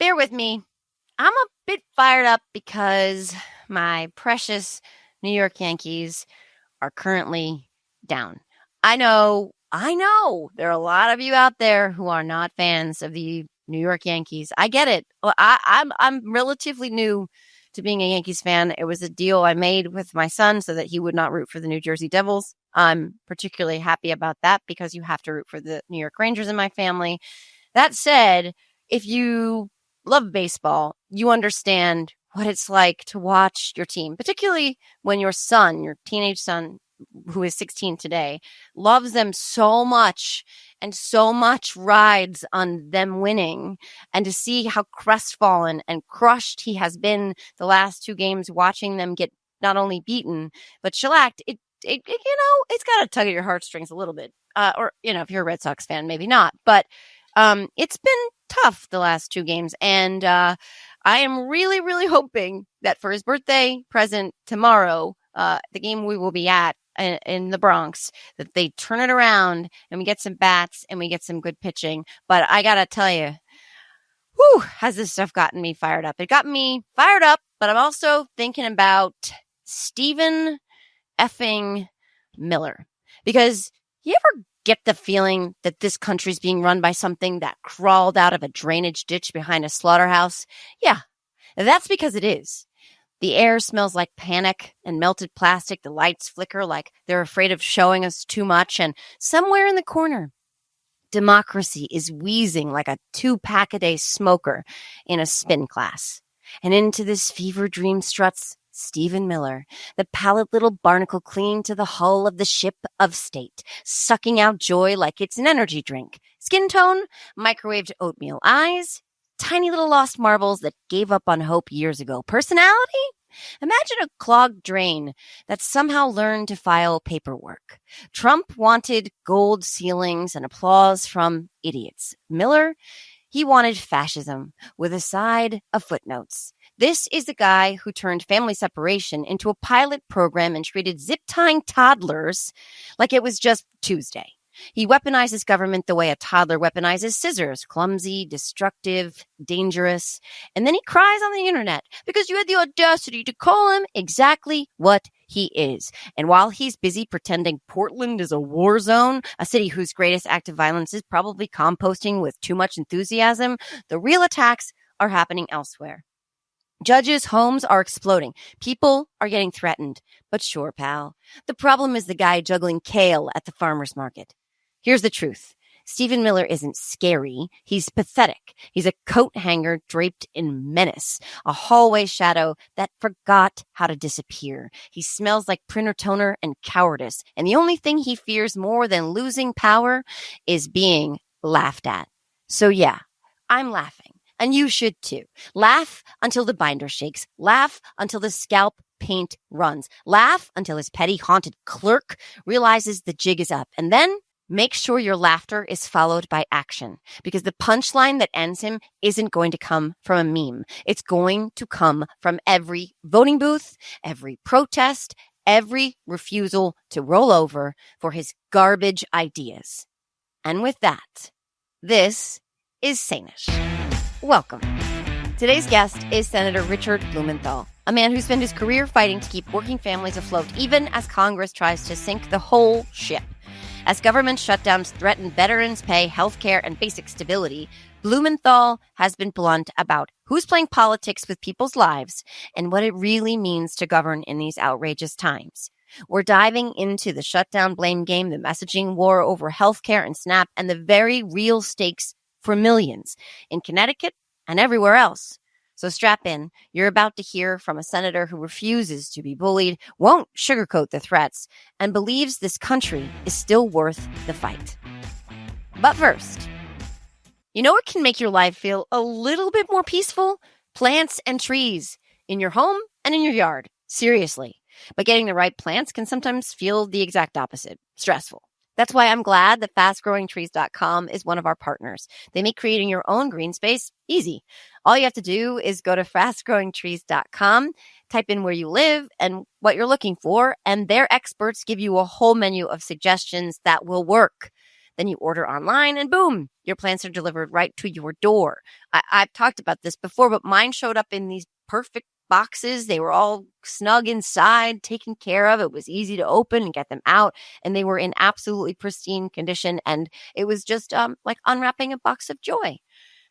bear with me. I'm a bit fired up because my precious New York Yankees are currently down. I know there are a lot of you out there who are not fans of the New York Yankees. I get it. Well, I'm relatively new to being a Yankees fan. It was a deal I made with my son so that he would not root for the New Jersey Devils. I'm particularly happy about that because you have to root for the New York Rangers in my family. That said, if you love baseball, you understand what it's like to watch your team, particularly when your son, your teenage son, who is 16 today, loves them so much and so much rides on them winning, and to see how crestfallen and crushed he has been the last two games watching them get not only beaten, but shellacked, it's got to tug at your heartstrings a little bit. Or, if you're a Red Sox fan, maybe not. But it's been tough the last two games. And I am really, really hoping that for his birthday present tomorrow, the game we will be at in the Bronx, that they turn it around and we get some bats and we get some good pitching. But I got to tell you, has this stuff gotten me fired up? It got me fired up, but I'm also thinking about Stephen effing Miller. Because you ever get the feeling that this country's being run by something that crawled out of a drainage ditch behind a slaughterhouse? Yeah, that's because it is. The air smells like panic and melted plastic. The lights flicker like they're afraid of showing us too much. And somewhere in the corner, democracy is wheezing like a 2-pack-a-day smoker in a spin class. And into this fever dream struts Stephen Miller, the pallid little barnacle clinging to the hull of the ship of state, sucking out joy like it's an energy drink. Skin tone, microwaved oatmeal eyes, tiny little lost marbles that gave up on hope years ago. Personality? Imagine a clogged drain that somehow learned to file paperwork. Trump wanted gold ceilings and applause from idiots. Miller, he wanted fascism with a side of footnotes. This is the guy who turned family separation into a pilot program and treated zip-tying toddlers like it was just Tuesday. He weaponizes government the way a toddler weaponizes scissors, clumsy, destructive, dangerous. And then he cries on the internet because you had the audacity to call him exactly what he is. And while he's busy pretending Portland is a war zone, a city whose greatest act of violence is probably composting with too much enthusiasm, the real attacks are happening elsewhere. Judges' homes are exploding. People are getting threatened. But sure, pal, the problem is the guy juggling kale at the farmer's market. Here's the truth. Stephen Miller isn't scary. He's pathetic. He's a coat hanger draped in menace, a hallway shadow that forgot how to disappear. He smells like printer toner and cowardice. And the only thing he fears more than losing power is being laughed at. So yeah, I'm laughing. And you should too. Laugh until the binder shakes. Laugh until the scalp paint runs. Laugh until his petty haunted clerk realizes the jig is up. And then make sure your laughter is followed by action, because the punchline that ends him isn't going to come from a meme. It's going to come from every voting booth, every protest, every refusal to roll over for his garbage ideas. And with that, this is Sane-ish. Welcome. Today's guest is Senator Richard Blumenthal, a man who spent his career fighting to keep working families afloat, even as Congress tries to sink the whole ship. As government shutdowns threaten veterans' pay, healthcare, and basic stability, Blumenthal has been blunt about who's playing politics with people's lives and what it really means to govern in these outrageous times. We're diving into the shutdown blame game, the messaging war over healthcare and SNAP, and the very real stakes for millions in Connecticut and everywhere else. So strap in. You're about to hear from a senator who refuses to be bullied, won't sugarcoat the threats, and believes this country is still worth the fight. But first, you know what can make your life feel a little bit more peaceful? Plants and trees in your home and in your yard. Seriously. But getting the right plants can sometimes feel the exact opposite. Stressful. That's why I'm glad that fastgrowingtrees.com is one of our partners. They make creating your own green space easy. All you have to do is go to fastgrowingtrees.com, type in where you live and what you're looking for, and their experts give you a whole menu of suggestions that will work. Then you order online and boom, your plants are delivered right to your door. I've talked about this before, but mine showed up in these perfect boxes. They were all snug inside, taken care of. It was easy to open and get them out. And they were in absolutely pristine condition. And it was just like unwrapping a box of joy.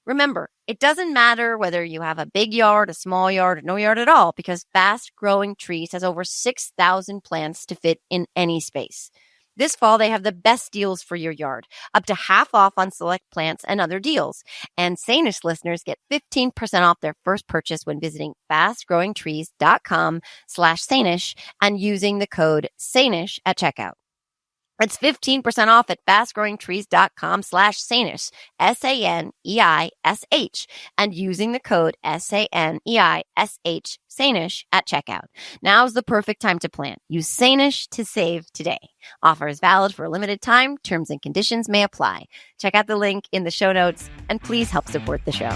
Remember, it doesn't matter whether you have a big yard, a small yard, or no yard at all, because Fast Growing Trees has over 6,000 plants to fit in any space. This fall, they have the best deals for your yard, up to half off on select plants and other deals. And Sanish listeners get 15% off their first purchase when visiting fastgrowingtrees.com/Sanish and using the code Sanish at checkout. It's 15% off at fastgrowingtrees.com/Sanish, SANEISH, and using the code SANEISH, Sanish, at checkout. Now's the perfect time to plant. Use Sanish to save today. Offer is valid for a limited time. Terms and conditions may apply. Check out the link in the show notes, and please help support the show.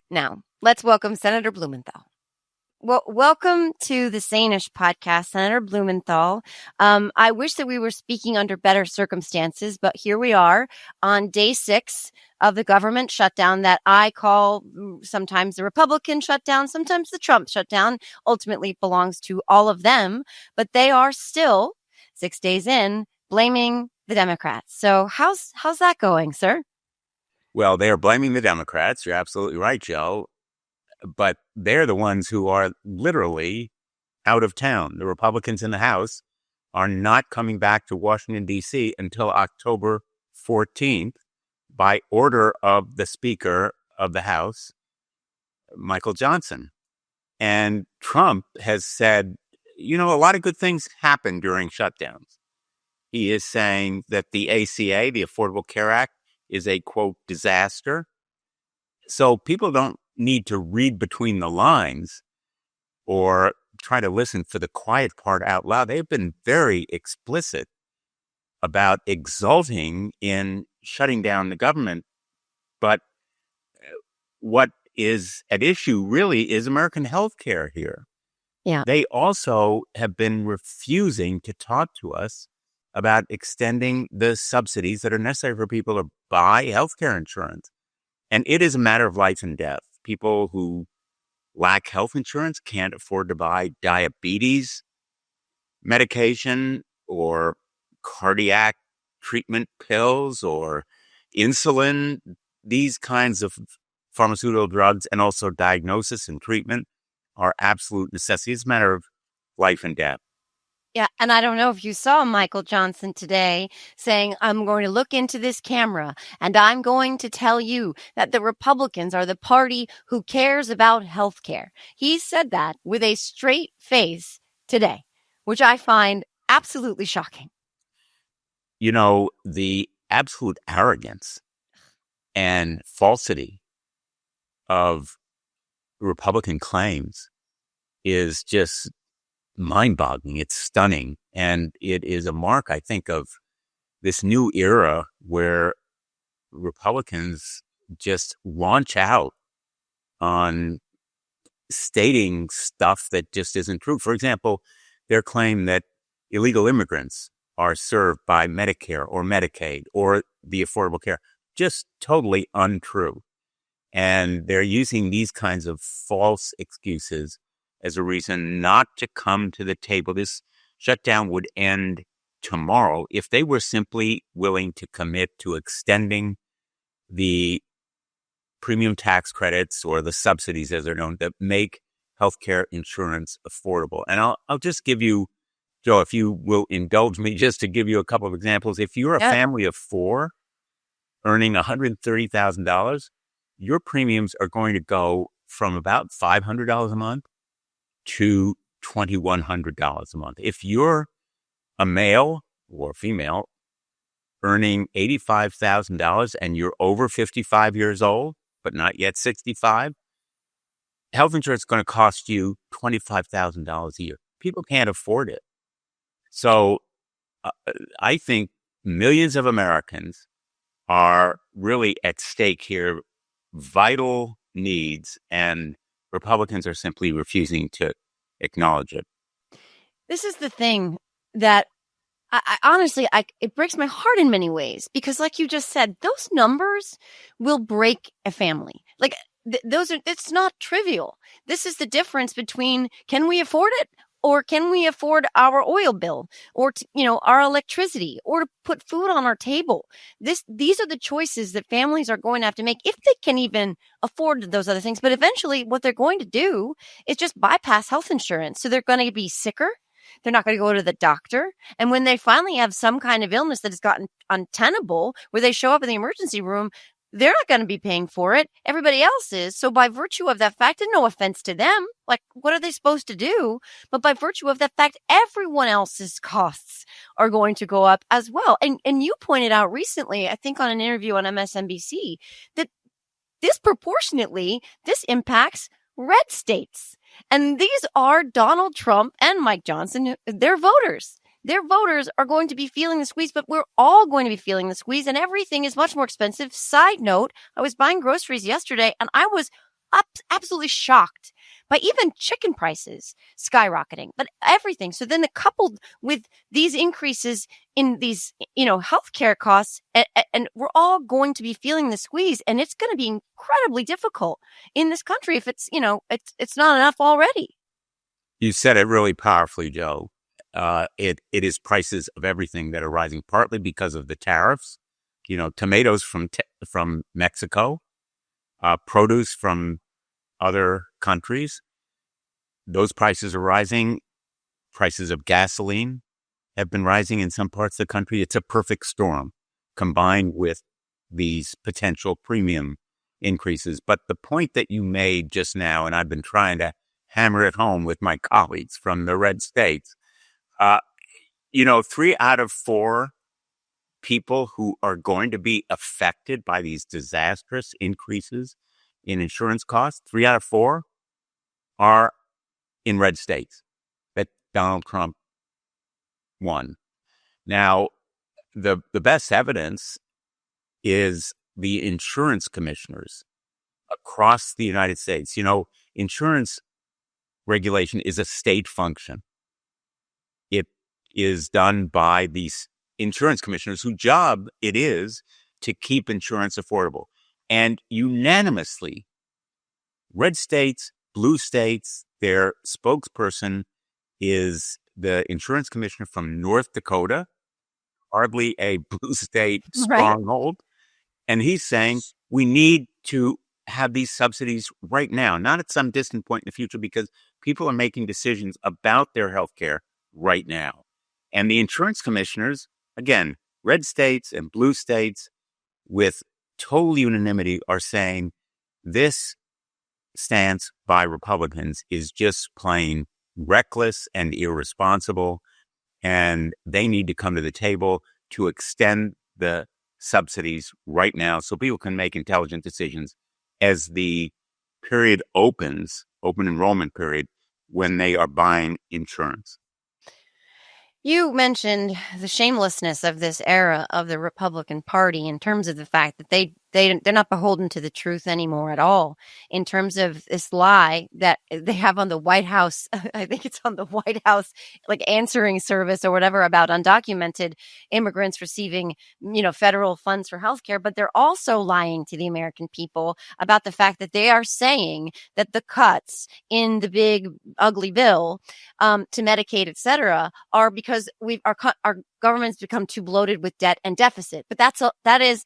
Now, let's welcome Senator Blumenthal. Well, welcome to the Sanish podcast, Senator Blumenthal. I wish that we were speaking under better circumstances, but here we are on day 6 of the government shutdown that I call sometimes the Republican shutdown, sometimes the Trump shutdown. Ultimately belongs to all of them, but they are still 6 days in blaming the Democrats. So how's that going, sir? Well, they are blaming the Democrats. You're absolutely right, Joe. But they're the ones who are literally out of town. The Republicans in the House are not coming back to Washington, D.C. until October 14th by order of the Speaker of the House, Michael Johnson. And Trump has said, a lot of good things happen during shutdowns. He is saying that the ACA, the Affordable Care Act, is a, quote, disaster. So people don't need to read between the lines or try to listen for the quiet part out loud. They've been very explicit about exulting in shutting down the government. But what is at issue really is American health care here. Yeah. They also have been refusing to talk to us about extending the subsidies that are necessary for people to buy health care insurance. And it is a matter of life and death. People who lack health insurance can't afford to buy diabetes medication or cardiac treatment pills or insulin. These kinds of pharmaceutical drugs and also diagnosis and treatment are absolute necessities. It's a matter of life and death. Yeah, and I don't know if you saw Michael Johnson today saying, I'm going to look into this camera and I'm going to tell you that the Republicans are the party who cares about health care. He said that with a straight face today, which I find absolutely shocking. The absolute arrogance and falsity of Republican claims is just mind-boggling. It's stunning. And it is a mark, I think, of this new era where Republicans just launch out on stating stuff that just isn't true. For example, their claim that illegal immigrants are served by Medicare or Medicaid or the Affordable Care, just totally untrue. And they're using these kinds of false excuses as a reason not to come to the table. This shutdown would end tomorrow if they were simply willing to commit to extending the premium tax credits or the subsidies, as they're known, that make healthcare insurance affordable. And I'll just give you, Joe, if you will indulge me, just to give you a couple of examples. If you're a family of 4 earning $130,000, your premiums are going to go from about $500 a month to $2,100 a month. If you're a male or female earning $85,000 and you're over 55 years old, but not yet 65, health insurance is going to cost you $25,000 a year. People can't afford it. So I think millions of Americans are really at stake here, vital needs, and Republicans are simply refusing to acknowledge it. This is the thing that Honestly, it breaks my heart in many ways because, like you just said, those numbers will break a family. Like it's not trivial. This is the difference between can we afford it or can we afford our oil bill or our electricity or to put food on our table. These are the choices that families are going to have to make if they can even afford those other things. But eventually, what they're going to do is just bypass health insurance. So they're going to be sicker. They're not going to go to the doctor. And when they finally have some kind of illness that has gotten untenable, where they show up in the emergency room, they're not going to be paying for it. Everybody else is. So by virtue of that fact, and no offense to them, like what are they supposed to do? But by virtue of that fact, everyone else's costs are going to go up as well. And you pointed out recently, I think on an interview on MSNBC, that disproportionately, this impacts red states. And these are Donald Trump and Mike Johnson. They're voters. Their voters are going to be feeling the squeeze, but we're all going to be feeling the squeeze, and everything is much more expensive. Side note, I was buying groceries yesterday, and I was absolutely shocked by even chicken prices skyrocketing, but everything. So then coupled with these increases in these, healthcare costs, and we're all going to be feeling the squeeze, and it's going to be incredibly difficult in this country if it's not enough already. You said it really powerfully, Joe. It is prices of everything that are rising, partly because of the tariffs. Tomatoes from Mexico, produce from other countries. Those prices are rising. Prices of gasoline have been rising in some parts of the country. It's a perfect storm combined with these potential premium increases. But the point that you made just now, and I've been trying to hammer it home with my colleagues from the red states, 3 out of 4 people who are going to be affected by these disastrous increases in insurance costs, 3 out of 4 are in red states that Donald Trump won. Now, the best evidence is the insurance commissioners across the United States. Insurance regulation is a state function. It is done by these insurance commissioners whose job it is to keep insurance affordable. And unanimously, red states, blue states, their spokesperson is the insurance commissioner from North Dakota, hardly a blue state stronghold. Right. And he's saying we need to have these subsidies right now, not at some distant point in the future, because people are making decisions about their health care right now. And the insurance commissioners, again, red states and blue states, with total unanimity, are saying this stance by Republicans is just plain reckless and irresponsible, and they need to come to the table to extend the subsidies right now so people can make intelligent decisions as the period opens, open enrollment period, when they are buying insurance. You mentioned the shamelessness of this era of the Republican Party in terms of the fact that they're not beholden to the truth anymore at all, in terms of this lie that they have on the White House. I think it's on the White House, like answering service or whatever, about undocumented immigrants receiving, federal funds for healthcare. But they're also lying to the American people about the fact that they are saying that the cuts in the big ugly bill to Medicaid, et cetera, are because our government's become too bloated with debt and deficit. But that is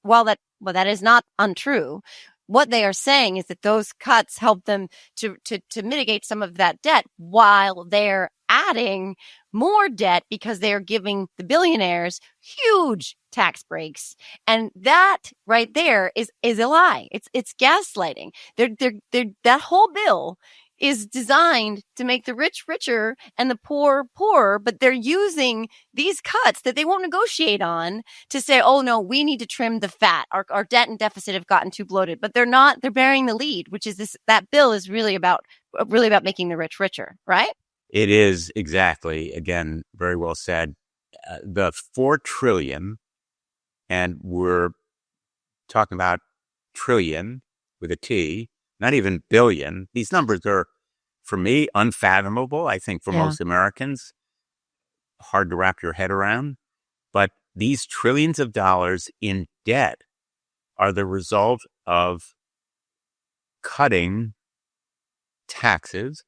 not untrue. What they are saying is that those cuts help them to mitigate some of that debt, while they're adding more debt because they are giving the billionaires huge tax breaks. And that right there is a lie. It's gaslighting. That whole bill is designed to make the rich richer and the poor poorer, but they're using these cuts that they won't negotiate on to say, oh no, we need to trim the fat. Our debt and deficit have gotten too bloated, but they're bearing the lead, which is that bill is really about making the rich richer, right? It is, exactly. Again, very well said. The $4 trillion, and we're talking about trillion with a T, not even billion. These numbers are, for me, unfathomable. I think for most Americans, hard to wrap your head around. these trillions of dollars in debt are the result of cutting taxes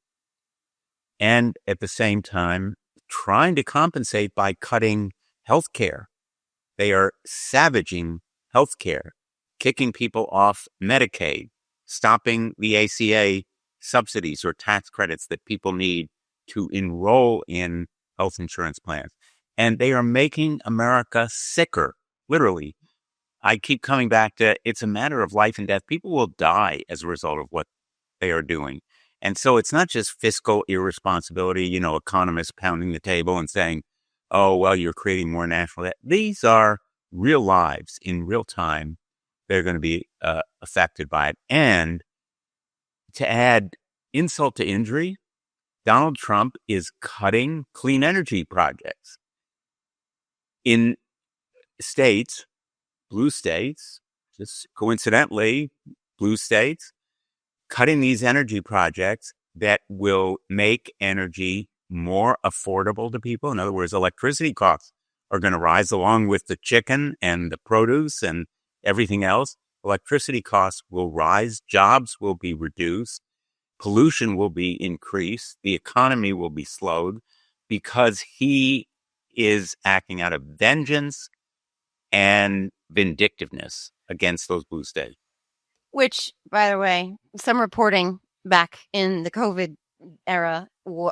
and at the same time trying to compensate by cutting health care. They are savaging health care, kicking people off Medicaid, stopping the ACA subsidies or tax credits that people need to enroll in health insurance plans. And they are making America sicker, literally. I keep coming back to it's a matter of life and death. People will die as a result of what they are doing. And so it's not just fiscal irresponsibility, economists pounding the table and saying, oh, well, you're creating more national debt. These are real lives in real time. They're going to be affected by it. And to add insult to injury, Donald Trump is cutting clean energy projects in states, blue states, just coincidentally, blue states, cutting these energy projects that will make energy more affordable to people. In other words, electricity costs are going to rise along with the chicken and the produce and everything else. Electricity costs will rise, jobs will be reduced, pollution will be increased, the economy will be slowed because he is acting out of vengeance and vindictiveness against those blue states. Which, by the way, some reporting back in the COVID era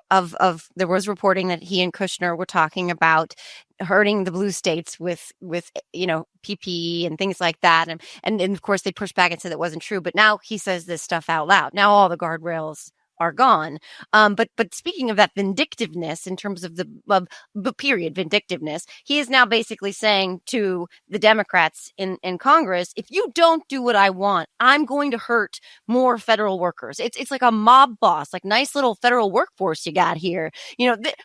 of there was reporting that he and Kushner were talking about hurting the blue states with PPE and things like that, and of course they pushed back and said that wasn't true. But now he says this stuff out loud. Now all the guardrails are gone. But speaking of that vindictiveness in terms of the period vindictiveness, he is now basically saying to the Democrats in Congress, if you don't do what I want, I'm going to hurt more federal workers. It's like a mob boss, like nice little federal workforce you got here.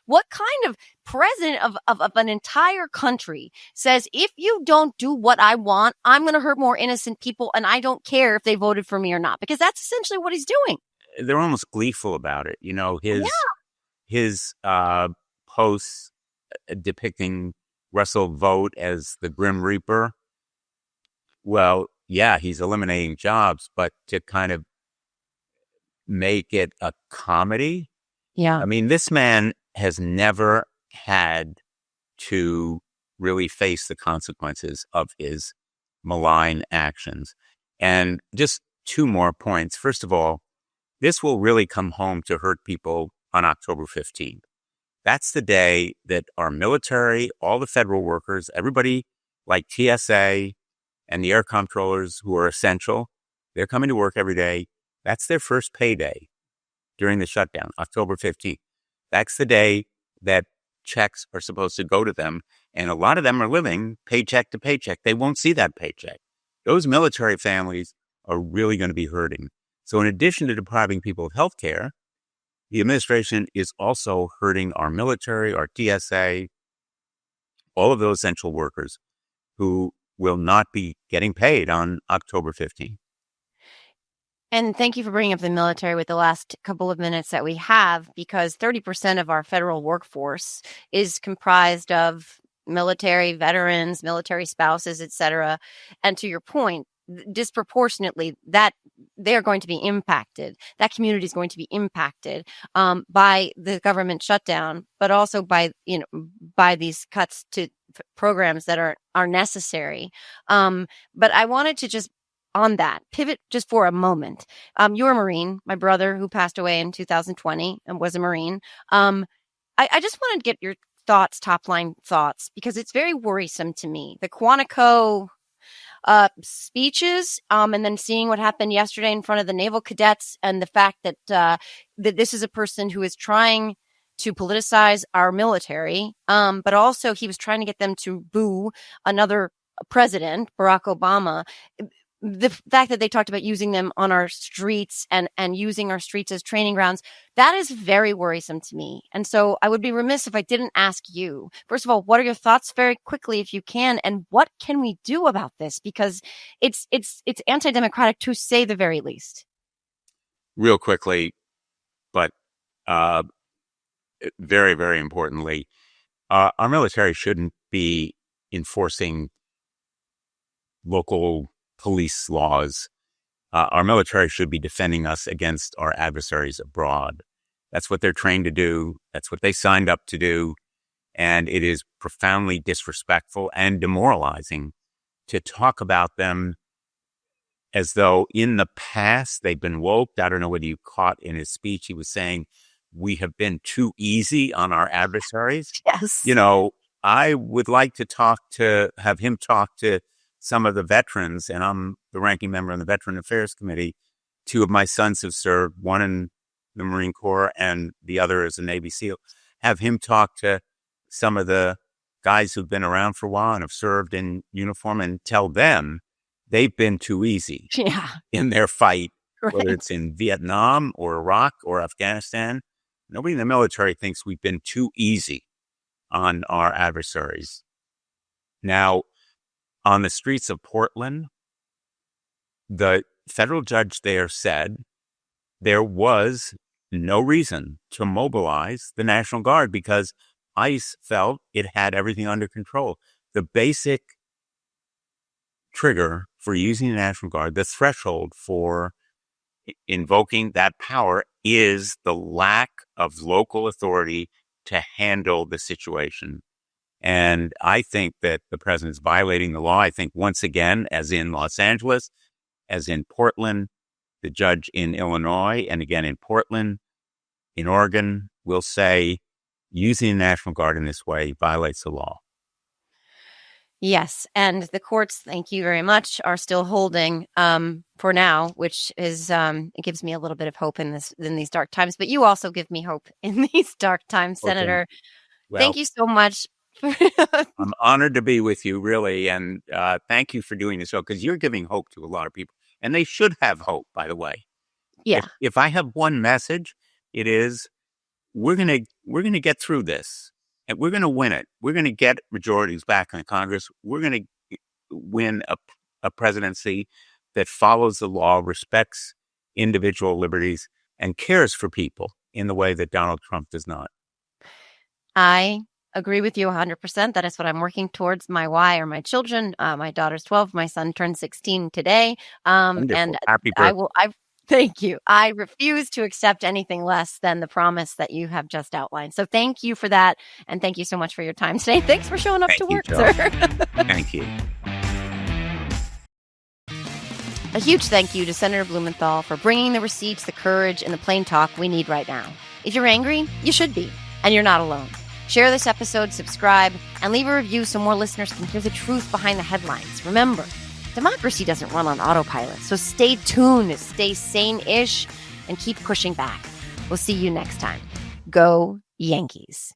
What kind of president of an entire country says, if you don't do what I want, I'm going to hurt more innocent people, and I don't care if they voted for me or not, because that's essentially what he's doing. They're almost gleeful about it. His posts depicting Russell Vought as the Grim Reaper. Well, yeah, he's eliminating jobs, but to kind of make it a comedy. Yeah. I mean, this man has never had to really face the consequences of his malign actions. And just two more points. First of all, this will really come home to hurt people on October 15th. That's the day that our military, all the federal workers, everybody like TSA and the air comptrollers who are essential, they're coming to work every day. That's their first payday during the shutdown, October 15th. That's the day that checks are supposed to go to them. And a lot of them are living paycheck to paycheck. They won't see that paycheck. Those military families are really going to be hurting. So in addition to depriving people of health care, the administration is also hurting our military, our TSA, all of those essential workers who will not be getting paid on October 15th. And thank you for bringing up the military with the last couple of minutes that we have, because 30% of our federal workforce is comprised of military veterans, military spouses, et cetera. And to your point, disproportionately, that they're going to be impacted. That community is going to be impacted by the government shutdown, but also by these cuts to programs that are necessary. But I wanted to just on that pivot just for a moment. You're a Marine. My brother, who passed away in 2020 and was a Marine. I just wanted to get your thoughts, top line thoughts, because it's very worrisome to me. The Quantico speeches, and then seeing what happened yesterday in front of the naval cadets, and the fact that that this is a person who is trying to politicize our military, but also he was trying to get them to boo another president, Barack Obama. The fact that they talked about using them on our streets and using our streets as training grounds, that is very worrisome to me. And so I would be remiss if I didn't ask you, first of all, what are your thoughts very quickly, if you can, and what can we do about this? Because it's anti-democratic to say the very least. Real quickly, but very, very importantly, our military shouldn't be enforcing local police laws. Our military should be defending us against our adversaries abroad. That's what they're trained to do. That's what they signed up to do. And it is profoundly disrespectful and demoralizing to talk about them as though in the past they've been woke. I don't know whether you caught in his speech, he was saying, we have been too easy on our adversaries. Yes. I would like to have him talk to some of the veterans, and I'm the ranking member on the Veteran Affairs Committee. Two of my sons have served, one in the Marine Corps and the other is a Navy SEAL. Have him talk to some of the guys who've been around for a while and have served in uniform and tell them they've been too easy in their fight, whether it's in Vietnam or Iraq or Afghanistan. Nobody in the military thinks we've been too easy on our adversaries. Now, on the streets of Portland, the federal judge there said there was no reason to mobilize the National Guard because ICE felt it had everything under control. The basic trigger for using the National Guard, the threshold for invoking that power, is the lack of local authority to handle the situation. And I think that the president's violating the law. I think once again, as in Los Angeles, as in Portland, the judge in Illinois, and again in Portland, in Oregon, will say using the National Guard in this way violates the law. Yes. And the courts, thank you very much, are still holding for now, which is it gives me a little bit of hope in these dark times. But you also give me hope in these dark times, Senator. Well, thank you so much. I'm honored to be with you, really. And thank you for doing this show, because you're giving hope to a lot of people. And they should have hope, by the way. Yeah. If I have one message, it is we're gonna get through this. And we're going to win it. We're going to get majorities back in Congress. We're going to win a presidency that follows the law, respects individual liberties, and cares for people in the way that Donald Trump does not. I agree with you 100%. That is what I'm working towards. My why are my children. My daughter's 12. My son turned 16 today. And happy birthday. Thank you. I refuse to accept anything less than the promise that you have just outlined. So thank you for that. And thank you so much for your time today. Thanks for showing up to work, sir. Thank you. A huge thank you to Senator Blumenthal for bringing the receipts, the courage, and the plain talk we need right now. If you're angry, you should be, and you're not alone. Share this episode, subscribe, and leave a review so more listeners can hear the truth behind the headlines. Remember, democracy doesn't run on autopilot, so stay tuned, stay sane-ish, and keep pushing back. We'll see you next time. Go Yankees.